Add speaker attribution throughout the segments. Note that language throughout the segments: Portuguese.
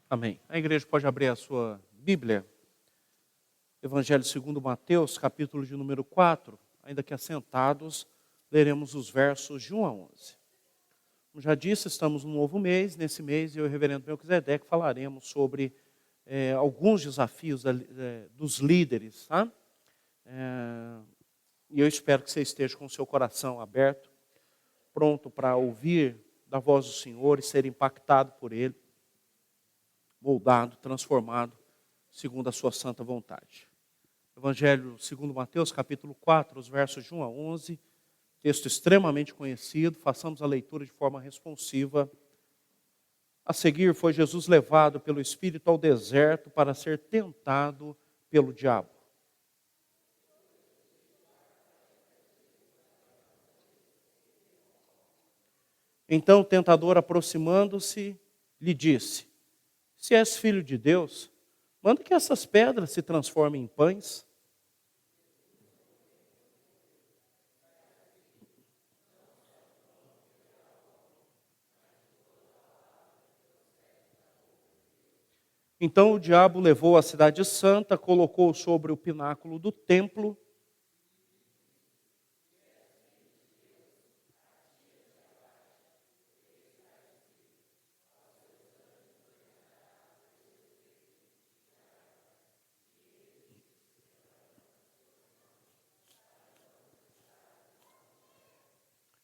Speaker 1: Amém. A igreja pode abrir a sua Bíblia. Evangelho segundo Mateus, capítulo de número 4. Ainda que assentados, leremos os versos de 1 a 11. Como já disse, estamos num novo mês. Nesse mês, eu e o reverendo Melquisedeque falaremos sobre alguns desafios dos líderes. Tá? E eu espero que você esteja com o seu coração aberto, pronto para ouvir da voz do Senhor e ser impactado por Ele, moldado, transformado, segundo a sua santa vontade. Evangelho segundo Mateus, capítulo 4, os versos de 1 a 11, texto extremamente conhecido, façamos a leitura de forma responsiva. A seguir, foi Jesus levado pelo Espírito ao deserto para ser tentado pelo diabo. Então o tentador, aproximando-se, lhe disse: se és filho de Deus, manda que essas pedras se transformem em pães. Então o diabo levou a cidade santa, colocou sobre o pináculo do templo.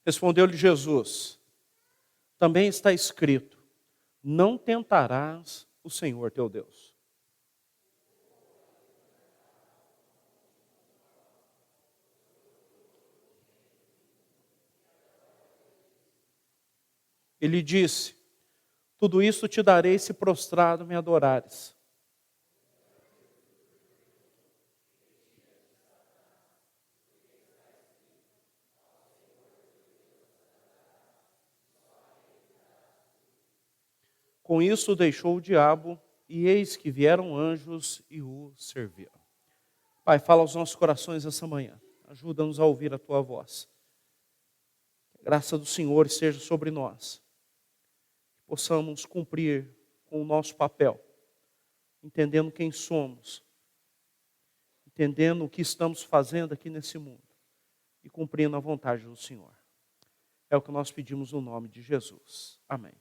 Speaker 1: Respondeu-lhe Jesus: também está escrito, não tentarás o Senhor teu Deus. Ele disse: tudo isso te darei se prostrado me adorares. Com isso deixou o diabo, e eis que vieram anjos e o serviram. Pai, fala aos nossos corações essa manhã. Ajuda-nos a ouvir a tua voz. Que a graça do Senhor esteja sobre nós. Que possamos cumprir com o nosso papel, entendendo quem somos, entendendo o que estamos fazendo aqui nesse mundo e cumprindo a vontade do Senhor. É o que nós pedimos no nome de Jesus. Amém.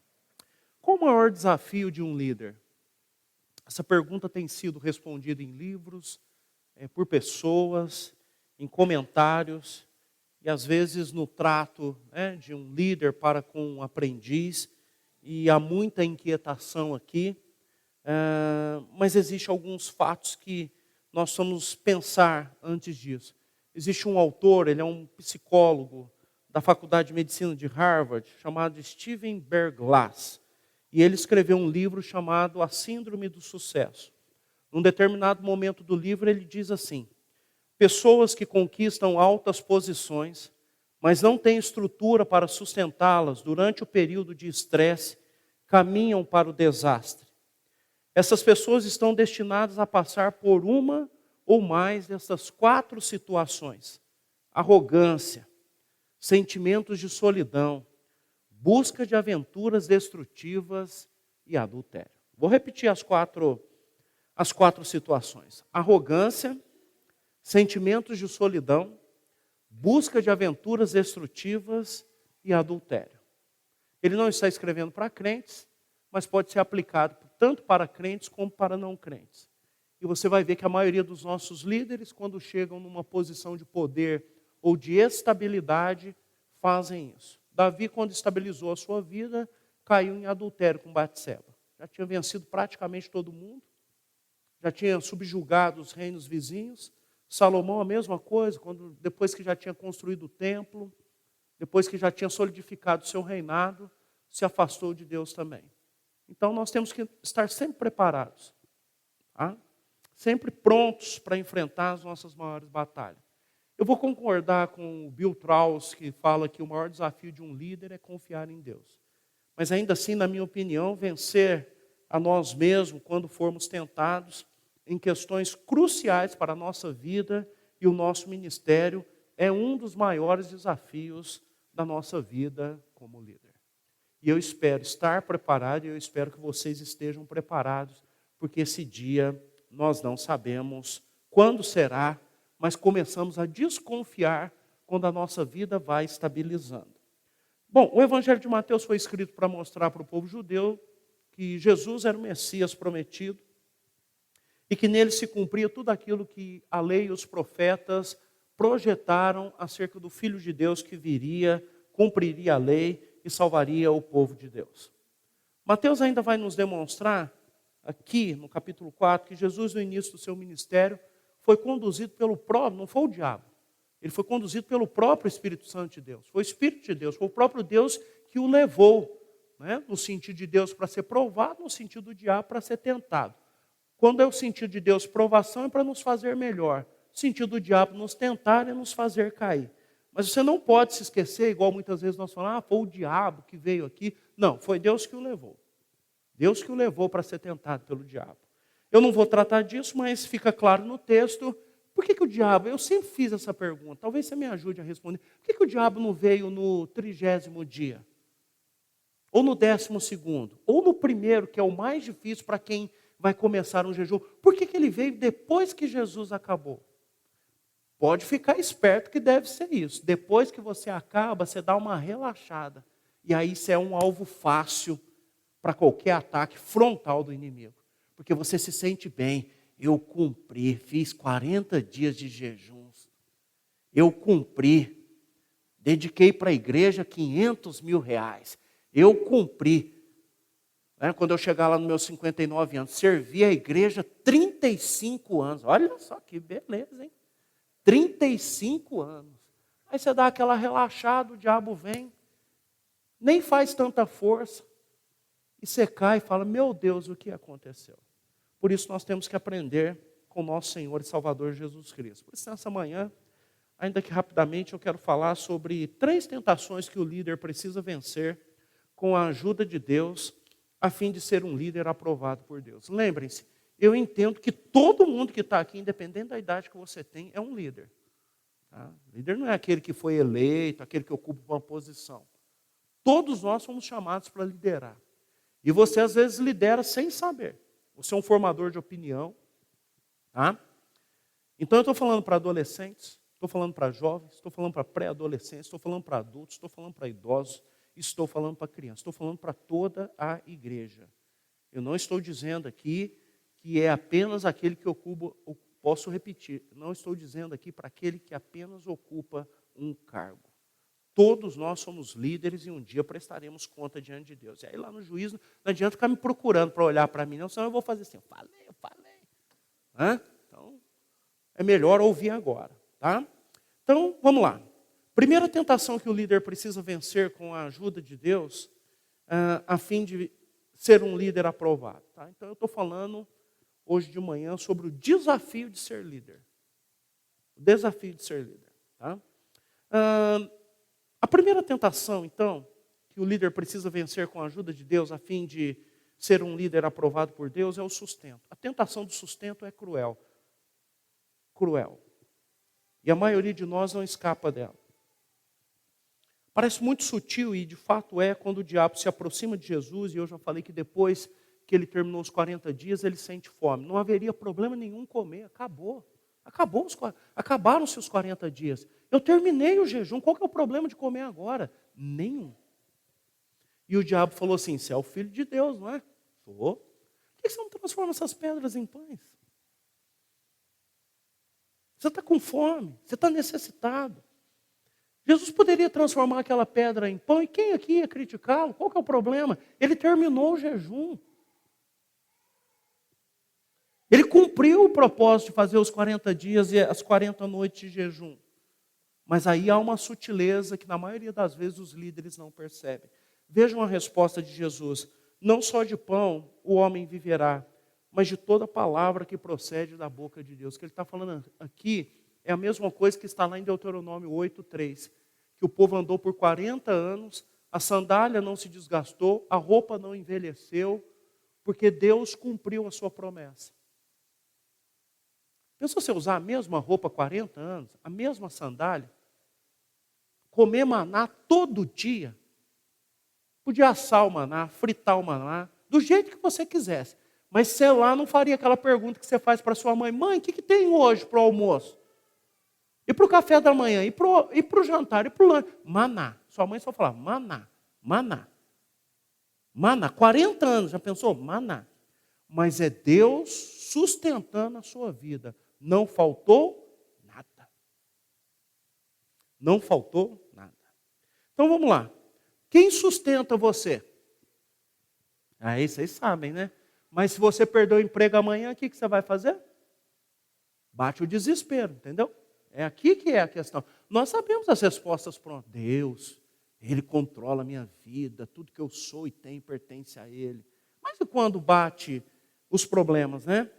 Speaker 1: Qual o maior desafio de um líder? Essa pergunta tem sido respondida em livros, por pessoas, em comentários, e às vezes no trato de um líder para com um aprendiz, e há muita inquietação aqui, mas existem alguns fatos que nós vamos pensar antes disso. Existe um autor, ele é um psicólogo da Faculdade de Medicina de Harvard, chamado Steven Berglas. E ele escreveu um livro chamado A Síndrome do Sucesso. Num determinado momento do livro ele diz assim: pessoas que conquistam altas posições, mas não têm estrutura para sustentá-las durante o período de estresse, caminham para o desastre. Essas pessoas estão destinadas a passar por uma ou mais dessas 4 situações: arrogância, sentimentos de solidão, busca de aventuras destrutivas e adultério. Vou repetir as quatro situações: arrogância, sentimentos de solidão, busca de aventuras destrutivas e adultério. Ele não está escrevendo para crentes, mas pode ser aplicado tanto para crentes como para não crentes. E você vai ver que a maioria dos nossos líderes, quando chegam numa posição de poder ou de estabilidade, fazem isso. Davi, quando estabilizou a sua vida, caiu em adultério com Batseba. Já tinha vencido praticamente todo mundo, já tinha subjugado os reinos vizinhos. Salomão, a mesma coisa, depois que já tinha construído o templo, depois que já tinha solidificado o seu reinado, se afastou de Deus também. Então nós temos que estar sempre preparados, tá? Sempre prontos para enfrentar as nossas maiores batalhas. Eu vou concordar com o Bill Strauss, que fala que o maior desafio de um líder é confiar em Deus. Mas ainda assim, na minha opinião, vencer a nós mesmos quando formos tentados em questões cruciais para a nossa vida e o nosso ministério é um dos maiores desafios da nossa vida como líder. E eu espero estar preparado e eu espero que vocês estejam preparados, porque esse dia nós não sabemos quando será, mas começamos a desconfiar quando a nossa vida vai estabilizando. Bom, o Evangelho de Mateus foi escrito para mostrar para o povo judeu que Jesus era o Messias prometido e que nele se cumpria tudo aquilo que a lei e os profetas projetaram acerca do Filho de Deus que viria, cumpriria a lei e salvaria o povo de Deus. Mateus ainda vai nos demonstrar, aqui no capítulo 4, que Jesus, no início do seu ministério, foi conduzido pelo próprio, não foi o diabo, ele foi conduzido pelo próprio Espírito Santo de Deus. Foi o Espírito de Deus, foi o próprio Deus que o levou, né? No sentido de Deus para ser provado, no sentido do diabo para ser tentado. Quando é o sentido de Deus provação, é para nos fazer melhor. O sentido do diabo nos tentar é nos fazer cair. Mas você não pode se esquecer, igual muitas vezes nós falamos, foi o diabo que veio aqui. Não, foi Deus que o levou. Deus que o levou para ser tentado pelo diabo. Eu não vou tratar disso, mas fica claro no texto. Por que o diabo, eu sempre fiz essa pergunta, talvez você me ajude a responder. Por que o diabo não veio no 30º dia? Ou no 12º? Ou no primeiro, que é o mais difícil para quem vai começar um jejum? Por que ele veio depois que Jesus acabou? Pode ficar esperto que deve ser isso. Depois que você acaba, você dá uma relaxada. E aí você é um alvo fácil para qualquer ataque frontal do inimigo. Porque você se sente bem. Eu cumpri, fiz 40 dias de jejuns. Eu cumpri. Dediquei para a igreja 500 mil reais. Eu cumpri. Quando eu chegar lá nos meus 59 anos, servi a igreja 35 anos. Olha só que beleza, hein? 35 anos. Aí você dá aquela relaxada, o diabo vem, nem faz tanta força. E você cai e fala, meu Deus, o que aconteceu? Por isso nós temos que aprender com o nosso Senhor e Salvador Jesus Cristo. Por isso nessa manhã, ainda que rapidamente, eu quero falar sobre 3 tentações que o líder precisa vencer com a ajuda de Deus, a fim de ser um líder aprovado por Deus. Lembrem-se, eu entendo que todo mundo que está aqui, independente da idade que você tem, é um líder. Tá? Líder não é aquele que foi eleito, aquele que ocupa uma posição. Todos nós somos chamados para liderar. E você às vezes lidera sem saber. Você é um formador de opinião. Tá? Então eu estou falando para adolescentes, estou falando para jovens, estou falando para pré-adolescentes, estou falando para adultos, estou falando para idosos, estou falando para crianças, estou falando para toda a igreja. Eu não estou dizendo aqui que é apenas aquele que ocupa, posso repetir, não estou dizendo aqui para aquele que apenas ocupa um cargo. Todos nós somos líderes e um dia prestaremos conta diante de Deus. E aí lá no juízo, não adianta ficar me procurando para olhar para mim, não, senão eu vou fazer assim, eu falei. Então, é melhor ouvir agora. Tá? Então, vamos lá. Primeira tentação que o líder precisa vencer com a ajuda de Deus, a fim de ser um líder aprovado. Tá? Então, eu estou falando hoje de manhã sobre o desafio de ser líder. O desafio de ser líder. Tá? A primeira tentação, então, que o líder precisa vencer com a ajuda de Deus, a fim de ser um líder aprovado por Deus, é o sustento. A tentação do sustento é cruel. Cruel. E a maioria de nós não escapa dela. Parece muito sutil e de fato é quando o diabo se aproxima de Jesus, e eu já falei que depois que ele terminou os 40 dias, ele sente fome. Não haveria problema nenhum comer, acabou. Acabaram-se os 40 dias. Eu terminei o jejum, qual que é o problema de comer agora? Nenhum. E o diabo falou assim, você é o filho de Deus, não é? Sou. Por que você não transforma essas pedras em pães? Você está com fome, você está necessitado. Jesus poderia transformar aquela pedra em pão, e quem aqui ia criticá-lo? Qual que é o problema? Ele terminou o jejum. Ele cumpriu o propósito de fazer os 40 dias e as 40 noites de jejum. Mas aí há uma sutileza que na maioria das vezes os líderes não percebem. Vejam a resposta de Jesus. Não só de pão o homem viverá, mas de toda palavra que procede da boca de Deus. O que ele está falando aqui é a mesma coisa que está lá em Deuteronômio 8:3, que o povo andou por 40 anos, a sandália não se desgastou, a roupa não envelheceu, porque Deus cumpriu a sua promessa. Pensou você usar a mesma roupa 40 anos, a mesma sandália, comer maná todo dia? Podia assar o maná, fritar o maná, do jeito que você quisesse. Mas você lá não faria aquela pergunta que você faz para sua mãe: mãe, o que tem hoje para o almoço? E para o café da manhã? E para o jantar? E para o lanche? Maná. Sua mãe só falava: maná, maná. Maná, 40 anos, já pensou? Maná. Mas é Deus sustentando a sua vida. Não faltou nada. Não faltou nada. Então vamos lá. Quem sustenta você? Aí vocês sabem, né? Mas se você perder o emprego amanhã, o que você vai fazer? Bate o desespero, entendeu? É aqui que é a questão. Nós sabemos as respostas prontas. Deus, Ele controla a minha vida, tudo que eu sou e tenho pertence a Ele. Mas e quando bate os problemas, né?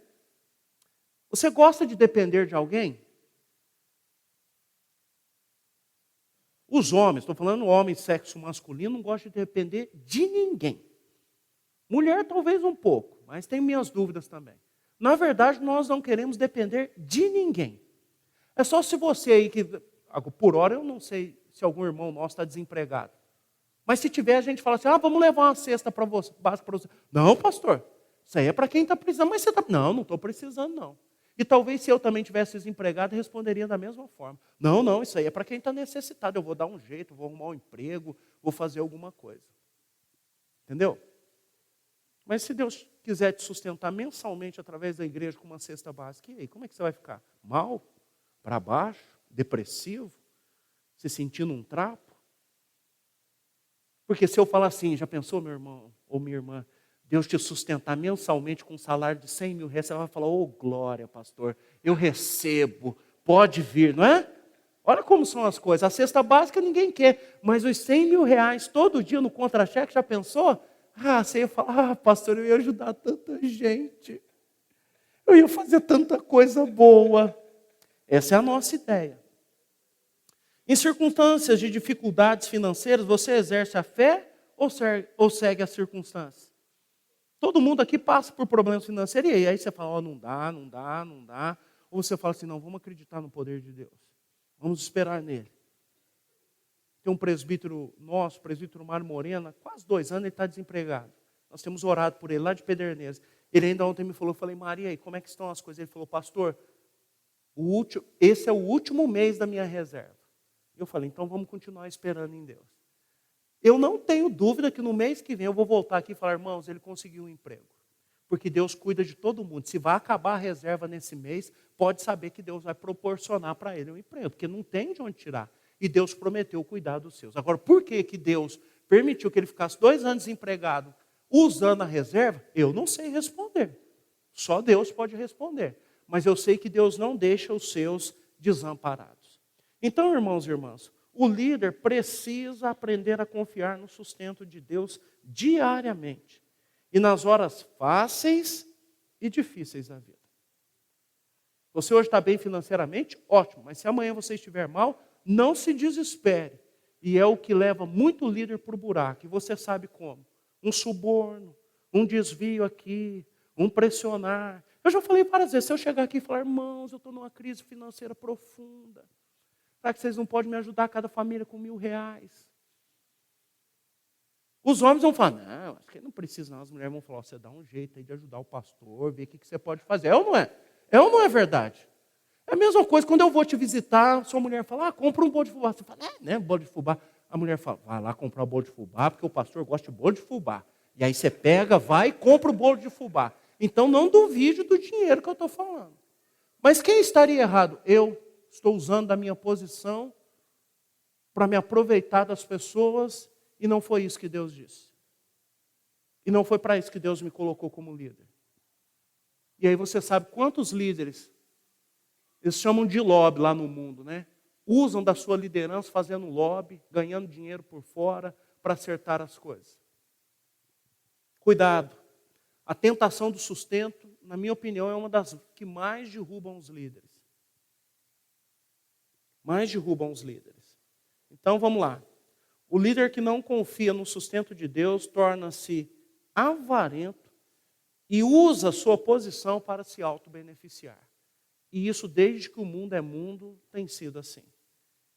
Speaker 1: Você gosta de depender de alguém? Os homens, estou falando homem, sexo masculino, não gosta de depender de ninguém. Mulher talvez um pouco, mas tem minhas dúvidas também. Na verdade, nós não queremos depender de ninguém. É só se você aí, que por hora eu não sei se algum irmão nosso está desempregado. Mas se tiver, a gente fala assim: vamos levar uma cesta para você, básica para você. Não, pastor, isso aí é para quem está precisando. Mas você está... Não estou precisando não. E talvez se eu também tivesse desempregado, eu responderia da mesma forma. Não, isso aí é para quem está necessitado. Eu vou dar um jeito, vou arrumar um emprego, vou fazer alguma coisa. Entendeu? Mas se Deus quiser te sustentar mensalmente através da igreja com uma cesta básica, e aí, como é que você vai ficar? Mal? Para baixo? Depressivo? Se sentindo um trapo? Porque se eu falar assim: já pensou, meu irmão ou minha irmã, Deus te sustentar mensalmente com um salário de 100 mil reais, você vai falar: ô glória, pastor, eu recebo, pode vir, não é? Olha como são as coisas. A cesta básica ninguém quer, mas os 100 mil reais todo dia no contra-cheque, já pensou? Você ia falar: pastor, eu ia ajudar tanta gente, eu ia fazer tanta coisa boa. Essa é a nossa ideia. Em circunstâncias de dificuldades financeiras, você exerce a fé ou segue as circunstâncias? Todo mundo aqui passa por problemas financeiros, e aí você fala: não dá. Ou você fala assim: não, vamos acreditar no poder de Deus. Vamos esperar nele. Tem um presbítero nosso, presbítero Mário Morena, quase 2 anos, ele está desempregado. Nós temos orado por ele lá de Pederneiras. Ele ainda ontem me falou, eu falei: Maria, aí, como é que estão as coisas? Ele falou: pastor, esse é o último mês da minha reserva. Eu falei: então vamos continuar esperando em Deus. Eu não tenho dúvida que no mês que vem eu vou voltar aqui e falar: irmãos, ele conseguiu um emprego. Porque Deus cuida de todo mundo. Se vai acabar a reserva nesse mês, pode saber que Deus vai proporcionar para ele um emprego, porque não tem de onde tirar. E Deus prometeu cuidar dos seus. Agora, por que Deus permitiu que ele ficasse 2 anos desempregado usando a reserva? Eu não sei responder. Só Deus pode responder. Mas eu sei que Deus não deixa os seus desamparados. Então, irmãos e irmãs, o líder precisa aprender a confiar no sustento de Deus diariamente. E nas horas fáceis e difíceis da vida. Você hoje está bem financeiramente? Ótimo. Mas se amanhã você estiver mal, não se desespere. E é o que leva muito líder para o buraco. E você sabe como. Um suborno, um desvio aqui, um pressionar. Eu já falei várias vezes, se eu chegar aqui e falar: irmãos, eu estou numa crise financeira profunda. Será que vocês não podem me ajudar, cada família, com R$1.000? Os homens vão falar: não, acho que não precisa não. As mulheres vão falar: você dá um jeito aí de ajudar o pastor, ver o que você pode fazer. É ou não é? É ou não é verdade? É a mesma coisa, quando eu vou te visitar, sua mulher fala: compra um bolo de fubá. Você fala: né, bolo de fubá. A mulher fala: vai lá comprar o bolo de fubá, porque o pastor gosta de bolo de fubá. E aí você pega, vai e compra o bolo de fubá. Então não duvide do dinheiro que eu estou falando. Mas quem estaria errado? Eu estou usando da minha posição para me aproveitar das pessoas, e não foi isso que Deus disse. E não foi para isso que Deus me colocou como líder. E aí você sabe quantos líderes, eles chamam de lobby lá no mundo, né? Usam da sua liderança fazendo lobby, ganhando dinheiro por fora para acertar as coisas. Cuidado. A tentação do sustento, na minha opinião, é uma das que mais derrubam os líderes. Mais derrubam os líderes. Então vamos lá. O líder que não confia no sustento de Deus torna-se avarento e usa a sua posição para se auto-beneficiar. E isso, desde que o mundo é mundo, tem sido assim.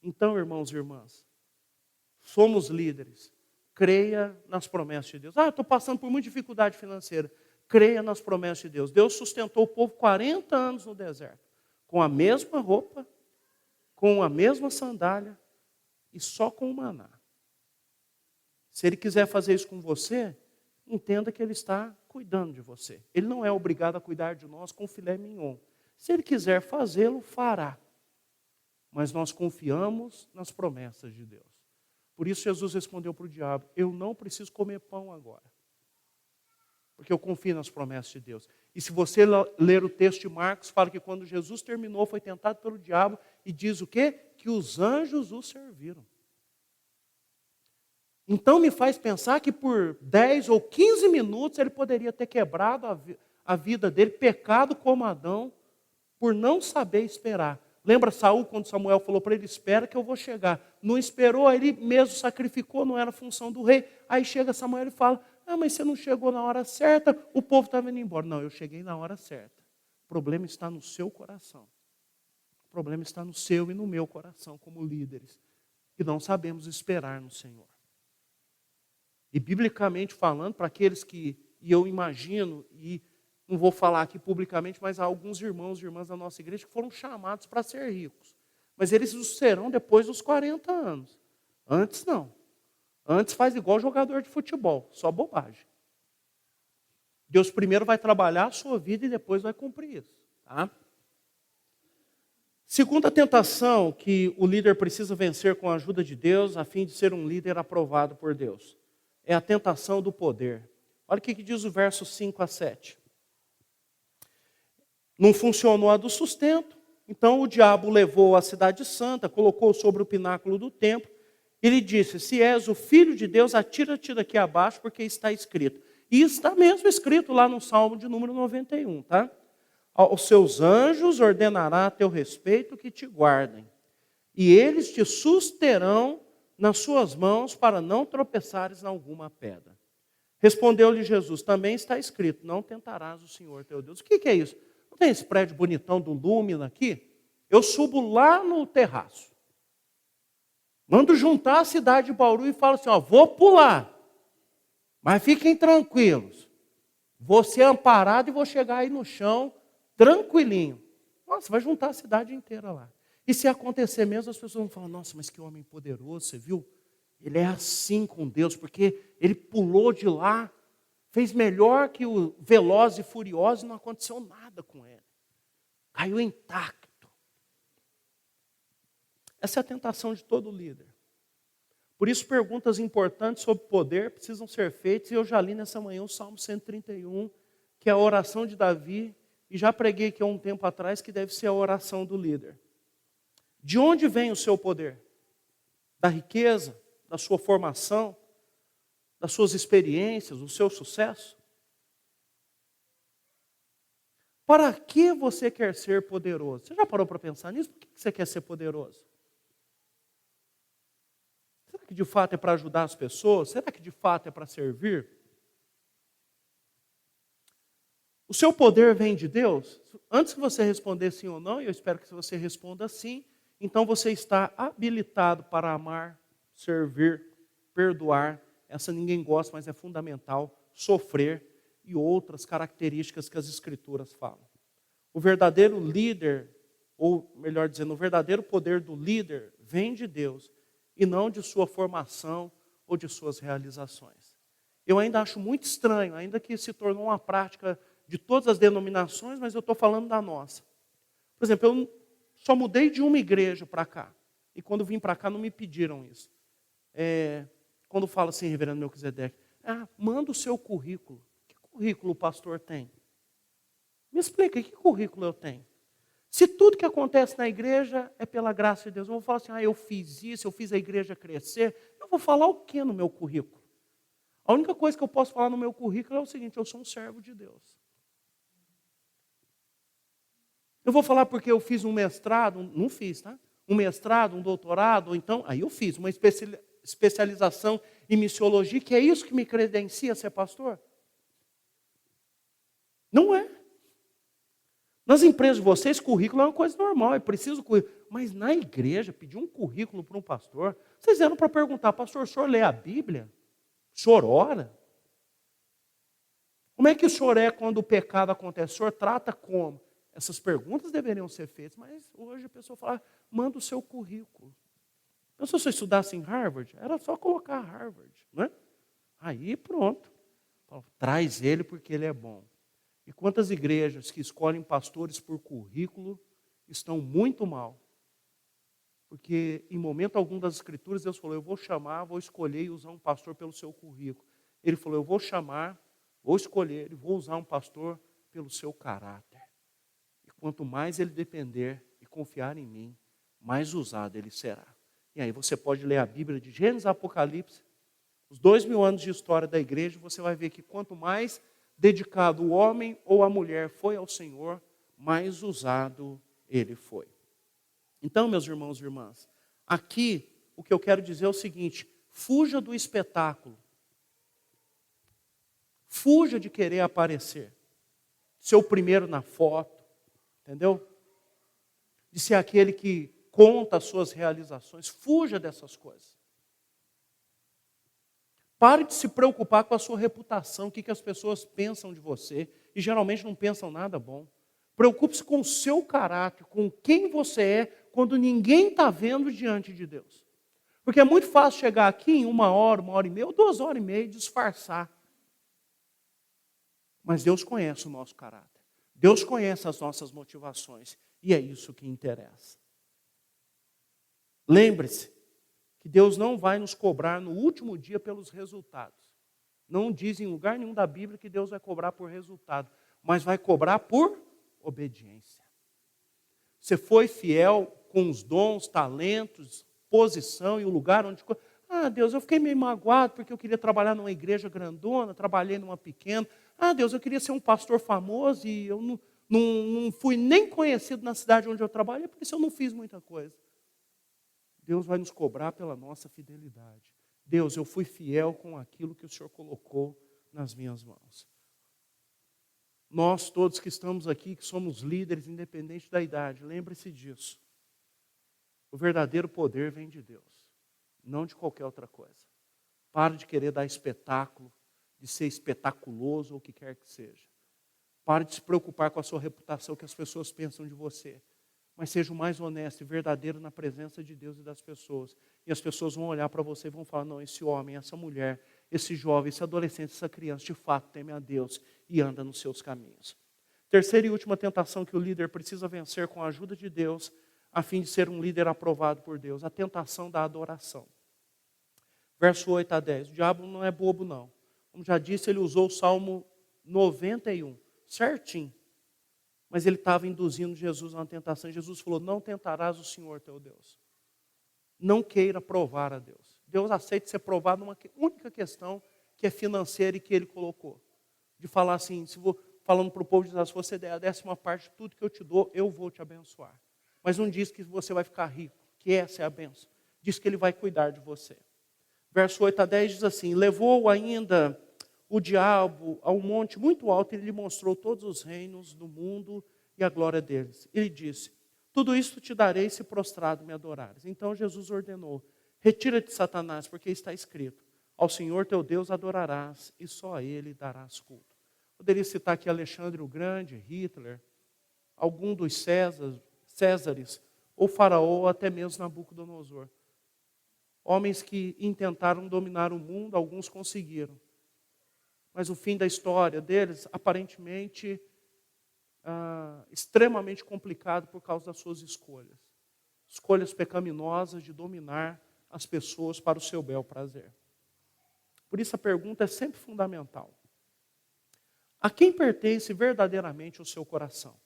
Speaker 1: Então, irmãos e irmãs, somos líderes. creia nas promessas de Deus. Estou passando por muita dificuldade financeira. Creia nas promessas de Deus. Deus sustentou o povo 40 anos no deserto, com a mesma roupa, com a mesma sandália e só com o maná. Se Ele quiser fazer isso com você, entenda que Ele está cuidando de você. Ele não é obrigado a cuidar de nós com filé mignon. Se Ele quiser fazê-lo, fará. Mas nós confiamos nas promessas de Deus. Por isso Jesus respondeu para o diabo: eu não preciso comer pão agora, porque eu confio nas promessas de Deus. E se você ler o texto de Marcos, fala que quando Jesus terminou, foi tentado pelo diabo, e diz o quê? Que os anjos o serviram. Então me faz pensar que por 10 ou 15 minutos ele poderia ter quebrado a vida dele, pecado como Adão, por não saber esperar. Lembra Saul, quando Samuel falou para ele: espera que eu vou chegar. Não esperou, aí ele mesmo sacrificou, não era função do rei. Aí chega Samuel e fala: mas você não chegou na hora certa, o povo estava indo embora. Não, eu cheguei na hora certa. O problema está no seu coração. O problema está no seu e no meu coração, como líderes, que não sabemos esperar no Senhor. E biblicamente falando, para aqueles que, e eu imagino, e não vou falar aqui publicamente, mas há alguns irmãos e irmãs da nossa igreja que foram chamados para ser ricos. Mas eles o serão depois dos 40 anos. Antes não. Antes faz igual jogador de futebol, só bobagem. Deus primeiro vai trabalhar a sua vida e depois vai cumprir isso. Tá? Segunda tentação que o líder precisa vencer com a ajuda de Deus, a fim de ser um líder aprovado por Deus, é a tentação do poder. Olha o que diz o verso 5 a 7. Não funcionou a do sustento, então o diabo levou a cidade santa, colocou sobre o pináculo do templo, e lhe disse: se és o filho de Deus, atira-te daqui abaixo, porque está escrito. E está mesmo escrito lá no Salmo de número 91, tá? Aos seus anjos ordenará a teu respeito que te guardem, e eles te susterão nas suas mãos para não tropeçares em alguma pedra. Respondeu-lhe Jesus: também está escrito: não tentarás o Senhor teu Deus. O que é isso? Não tem esse prédio bonitão do Lumina aqui? Eu subo lá no terraço. Mando juntar a cidade de Bauru e falo assim: vou pular. Mas fiquem tranquilos. Vou ser amparado e vou chegar aí no chão tranquilinho. Nossa, vai juntar a cidade inteira lá. E se acontecer mesmo, as pessoas vão falar: nossa, mas que homem poderoso, você viu? Ele é assim com Deus, porque ele pulou de lá, fez melhor que o Velozes e Furiosos e não aconteceu nada com ele. Caiu intacto. Essa é a tentação de todo líder. Por isso, perguntas importantes sobre poder precisam ser feitas, e eu já li nessa manhã o Salmo 131, que é a oração de Davi, e já preguei aqui há um tempo atrás, que deve ser a oração do líder. De onde vem o seu poder? Da riqueza? Da sua formação? Das suas experiências? Do seu sucesso? Para que você quer ser poderoso? Você já parou para pensar nisso? Por que você quer ser poderoso? Será que de fato é para ajudar as pessoas? Será que de fato é para servir? O seu poder vem de Deus? Antes que você responder sim ou não, e eu espero que você responda sim, então você está habilitado para amar, servir, perdoar. Essa ninguém gosta, mas é fundamental. Sofrer e outras características que as Escrituras falam. O verdadeiro líder, ou melhor dizendo, o verdadeiro poder do líder vem de Deus e não de sua formação ou de suas realizações. Eu ainda acho muito estranho, ainda que se tornou uma prática de todas as denominações, mas eu estou falando da nossa. Por exemplo, eu só mudei de uma igreja para cá. E quando vim para cá não me pediram isso. Quando fala assim, reverendo Melquisedeque, manda o seu currículo. Que currículo o pastor tem? Me explica, que currículo eu tenho? Se tudo que acontece na igreja é pela graça de Deus, eu vou falar assim: eu fiz isso, eu fiz a igreja crescer, eu vou falar o que no meu currículo? A única coisa que eu posso falar no meu currículo é o seguinte: eu sou um servo de Deus. Eu vou falar porque eu fiz um mestrado, não fiz, tá? Um mestrado, um doutorado, ou então, aí eu fiz uma especialização em missiologia, que é isso que me credencia a ser pastor? Não é. Nas empresas de vocês, currículo é uma coisa normal, é preciso currículo. Mas na igreja, pedir um currículo para um pastor, vocês eram para perguntar: pastor, o senhor lê a Bíblia? O senhor ora? Como é que o senhor é quando o pecado acontece? O senhor trata como? Essas perguntas deveriam ser feitas, mas hoje a pessoa fala, manda o seu currículo. Então, se você estudasse em Harvard, era só colocar Harvard, não é? Aí pronto. Traz ele porque ele é bom. E quantas igrejas que escolhem pastores por currículo estão muito mal? Porque em momento algum das escrituras Deus falou, eu vou chamar, vou escolher e usar um pastor pelo seu currículo. Ele falou, eu vou chamar, vou escolher e vou usar um pastor pelo seu caráter. E quanto mais ele depender e confiar em mim, mais usado ele será. E aí você pode ler a Bíblia de Gênesis a Apocalipse, os 2000 anos de história da igreja, você vai ver que quanto mais dedicado o homem ou a mulher foi ao Senhor, mais usado ele foi. Então, meus irmãos e irmãs, aqui o que eu quero dizer é o seguinte, fuja do espetáculo. Fuja de querer aparecer, ser o primeiro na foto, entendeu? De ser aquele que conta as suas realizações. Fuja dessas coisas. Pare de se preocupar com a sua reputação, o que as pessoas pensam de você, e geralmente não pensam nada bom. Preocupe-se com o seu caráter, com quem você é, quando ninguém está vendo diante de Deus. Porque é muito fácil chegar aqui em 1 hora e meia, ou 2 horas e meia, e disfarçar. Mas Deus conhece o nosso caráter. Deus conhece as nossas motivações. E é isso que interessa. Lembre-se que Deus não vai nos cobrar no último dia pelos resultados. Não diz em lugar nenhum da Bíblia que Deus vai cobrar por resultado, mas vai cobrar por obediência. Você foi fiel com os dons, talentos, posição e o lugar onde... Deus, eu fiquei meio magoado porque eu queria trabalhar numa igreja grandona, trabalhei numa pequena. Deus, eu queria ser um pastor famoso e eu não fui nem conhecido na cidade onde eu trabalhei, por isso eu não fiz muita coisa. Deus vai nos cobrar pela nossa fidelidade. Deus, eu fui fiel com aquilo que o Senhor colocou nas minhas mãos. Nós todos que estamos aqui, que somos líderes, independente da idade, lembre-se disso. O verdadeiro poder vem de Deus, não de qualquer outra coisa. Pare de querer dar espetáculo, de ser espetaculoso ou o que quer que seja. Pare de se preocupar com a sua reputação, o que as pessoas pensam de você. Mas seja o mais honesto e verdadeiro na presença de Deus e das pessoas. E as pessoas vão olhar para você e vão falar, não, esse homem, essa mulher, esse jovem, esse adolescente, essa criança, de fato teme a Deus e anda nos seus caminhos. Terceira e última tentação que o líder precisa vencer com a ajuda de Deus, a fim de ser um líder aprovado por Deus, a tentação da adoração. Verso 8 a 10, o diabo não é bobo não. Como já disse, ele usou o Salmo 91, certinho. Mas ele estava induzindo Jesus a uma tentação. Jesus falou, não tentarás o Senhor teu Deus. Não queira provar a Deus. Deus aceita ser provado numa única questão, que é financeira e que ele colocou. De falar assim, falando para o povo de Israel, se você der a 10ª parte de tudo que eu te dou, eu vou te abençoar. Mas não diz que você vai ficar rico, que essa é a bênção. Diz que ele vai cuidar de você. Verso 8 a 10 diz assim, levou ainda o diabo a um monte muito alto, ele lhe mostrou todos os reinos do mundo e a glória deles. Ele disse, tudo isso te darei se prostrado me adorares. Então Jesus ordenou, retira-te, Satanás, porque está escrito, ao Senhor teu Deus adorarás e só a Ele darás culto. Poderia citar aqui Alexandre o Grande, Hitler, algum dos Césares, ou Faraó, ou até mesmo Nabucodonosor. Homens que intentaram dominar o mundo, alguns conseguiram. Mas o fim da história deles, aparentemente, extremamente complicado por causa das suas escolhas. Escolhas pecaminosas de dominar as pessoas para o seu bel prazer. Por isso a pergunta é sempre fundamental. A quem pertence verdadeiramente o seu coração?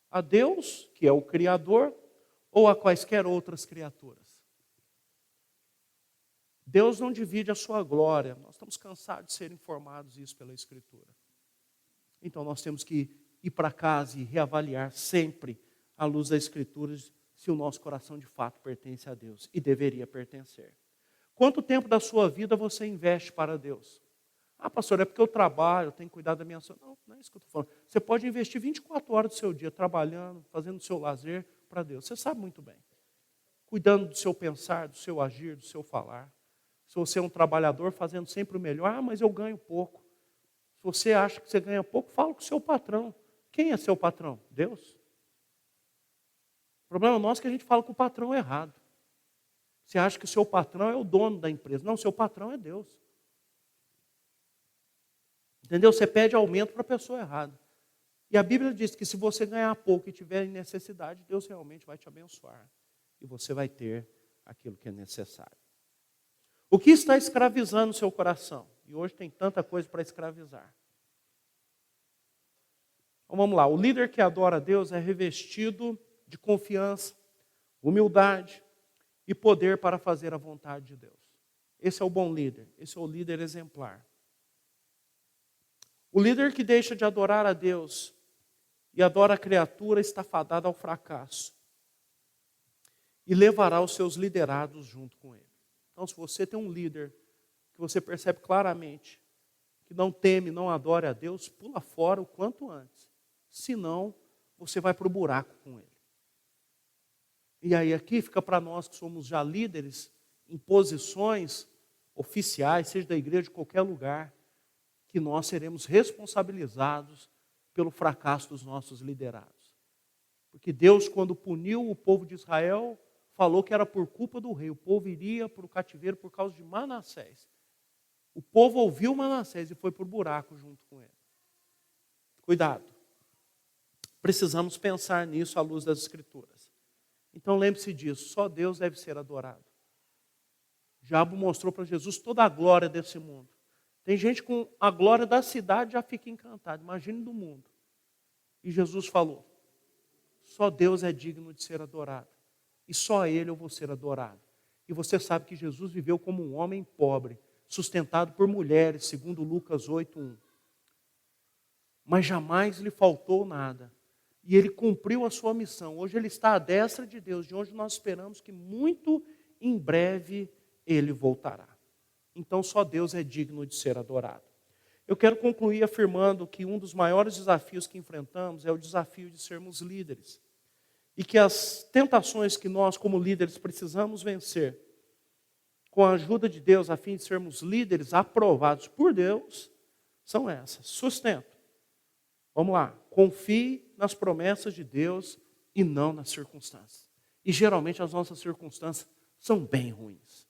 Speaker 1: A Deus, que é o Criador, ou a quaisquer outras criaturas? Deus não divide a sua glória. Nós estamos cansados de ser informados isso pela Escritura. Então nós temos que ir para casa e reavaliar sempre, à luz das Escrituras, se o nosso coração de fato pertence a Deus. E deveria pertencer. Quanto tempo da sua vida você investe para Deus? Pastor, é porque eu trabalho, eu tenho que cuidar da minha saúde. Não, não é isso que eu estou falando. Você pode investir 24 horas do seu dia trabalhando, fazendo o seu lazer para Deus. Você sabe muito bem. Cuidando do seu pensar, do seu agir, do seu falar. Se você é um trabalhador fazendo sempre o melhor, mas eu ganho pouco. Se você acha que você ganha pouco, fala com o seu patrão. Quem é seu patrão? Deus. O problema nosso é que a gente fala com o patrão errado. Você acha que o seu patrão é o dono da empresa. Não, o seu patrão é Deus. Entendeu? Você pede aumento para a pessoa errada. E a Bíblia diz que se você ganhar pouco e tiver em necessidade, Deus realmente vai te abençoar. E você vai ter aquilo que é necessário. O que está escravizando o seu coração? E hoje tem tanta coisa para escravizar. Então vamos lá. O líder que adora a Deus é revestido de confiança, humildade e poder para fazer a vontade de Deus. Esse é o bom líder. Esse é o líder exemplar. O líder que deixa de adorar a Deus e adora a criatura está fadado ao fracasso. E levará os seus liderados junto com ele. Então, se você tem um líder que você percebe claramente que não teme, não adora a Deus, pula fora o quanto antes. Senão, você vai para o buraco com ele. E aí aqui fica para nós que somos já líderes em posições oficiais, seja da igreja, de qualquer lugar, que nós seremos responsabilizados pelo fracasso dos nossos liderados. Porque Deus, quando puniu o povo de Israel, falou que era por culpa do rei. O povo iria para o cativeiro por causa de Manassés. O povo ouviu Manassés e foi para o buraco junto com ele. Cuidado. Precisamos pensar nisso à luz das Escrituras. Então lembre-se disso, só Deus deve ser adorado. O diabo mostrou para Jesus toda a glória desse mundo. Tem gente com a glória da cidade já fica encantado. Imagine do mundo. E Jesus falou, só Deus é digno de ser adorado. E só Ele eu vou ser adorado. E você sabe que Jesus viveu como um homem pobre, sustentado por mulheres, segundo Lucas 8:1. Mas jamais lhe faltou nada. E Ele cumpriu a sua missão. Hoje Ele está à destra de Deus. De onde nós esperamos que muito em breve Ele voltará. Então só Deus é digno de ser adorado. Eu quero concluir afirmando que um dos maiores desafios que enfrentamos é o desafio de sermos líderes. E que as tentações que nós, como líderes, precisamos vencer, com a ajuda de Deus, a fim de sermos líderes aprovados por Deus, são essas. Sustento. Vamos lá. Confie nas promessas de Deus e não nas circunstâncias. E geralmente as nossas circunstâncias são bem ruins.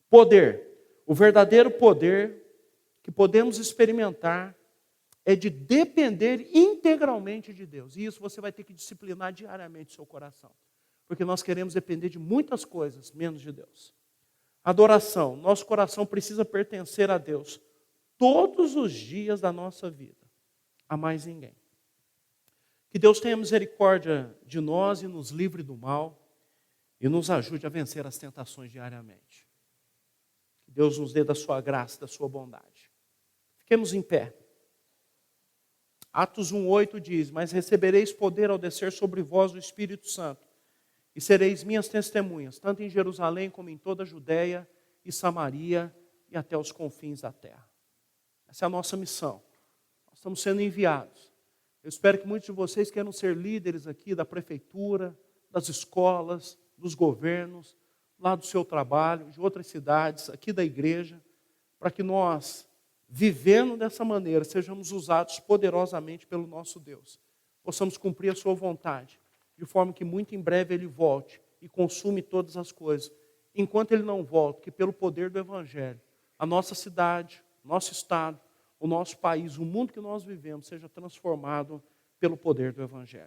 Speaker 1: Poder. O verdadeiro poder que podemos experimentar é de depender integralmente de Deus. E isso você vai ter que disciplinar diariamente o seu coração. Porque nós queremos depender de muitas coisas, menos de Deus. Adoração. Nosso coração precisa pertencer a Deus todos os dias da nossa vida. A mais ninguém. Que Deus tenha misericórdia de nós e nos livre do mal e nos ajude a vencer as tentações diariamente. Que Deus nos dê da sua graça, da sua bondade. Fiquemos em pé. Atos 1:8 diz, mas recebereis poder ao descer sobre vós o Espírito Santo, e sereis minhas testemunhas, tanto em Jerusalém como em toda a Judeia e Samaria e até os confins da terra. Essa é a nossa missão. Nós estamos sendo enviados. Eu espero que muitos de vocês queiram ser líderes aqui da prefeitura, das escolas, dos governos, lá do seu trabalho, de outras cidades, aqui da igreja, para que nós, vivendo dessa maneira, sejamos usados poderosamente pelo nosso Deus. Possamos cumprir a sua vontade, de forma que muito em breve Ele volte e consume todas as coisas. Enquanto Ele não volta, que pelo poder do Evangelho, a nossa cidade, nosso estado, o nosso país, o mundo que nós vivemos, seja transformado pelo poder do Evangelho.